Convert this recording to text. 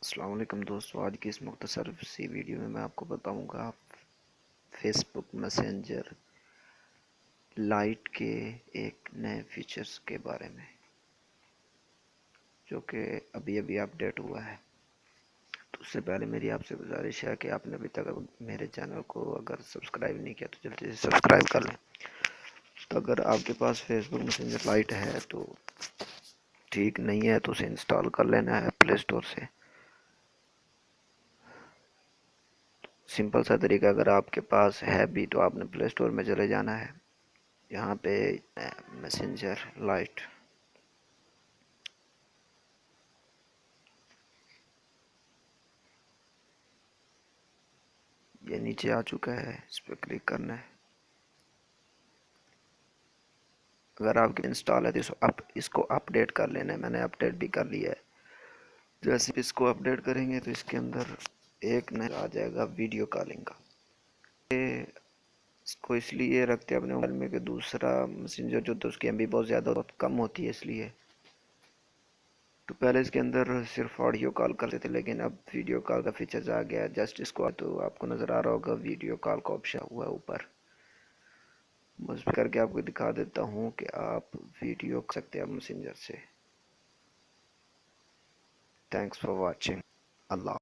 السلام علیکم دوستو، آج کی اس مختصر سی ویڈیو میں آپ کو بتاؤں گا فیس بک میسنجر لائٹ کے ایک نئے فیچرز کے بارے میں، جو کہ ابھی اپڈیٹ ہوا ہے۔ تو اس سے پہلے میری آپ سے گزارش ہے کہ آپ نے ابھی تک میرے چینل کو اگر سبسکرائب نہیں کیا تو جلدی سے سبسکرائب کر لیں۔ تو اگر آپ کے پاس فیس بک میسنجر لائٹ ہے تو ٹھیک، نہیں ہے تو اسے انسٹال کر لینا ہے پلے اسٹور سے۔ سمپل سا طریقہ، اگر آپ کے پاس ہے بھی تو آپ نے پلے اسٹور میں چلے جانا ہے، یہاں پہ میسنجر لائٹ، یہ نیچے آ چکا ہے، اس پہ کلک کرنا ہے۔ اگر آپ کے انسٹال ہے تو اس کو اپڈیٹ کر لینا ہے، میں نے اپڈیٹ بھی کر لیا ہے۔ جیسے اس کو اپڈیٹ کریں گے تو اس کے اندر ایک نیا آ جائے گا ویڈیو کالنگ کا۔ اس کو اس لیے رکھتے ہیں اپنے موبائل میں کہ دوسرا میسنجر جو تو اس کی ایم بی بہت کم ہوتی ہے، اس لیے تو پہلے اس کے اندر صرف آڈیو کال کرتے تھے، لیکن اب ویڈیو کال کا فیچرز آ گیا۔ جسٹ اس کو تو آپ کو نظر آ رہا ہوگا ویڈیو کال کا آپشن ہوا ہے اوپر، بس کر کے آپ کو دکھا دیتا ہوں کہ آپ ویڈیو کر سکتے ہیں میسنجر سے۔ Thanks for watching. اللہ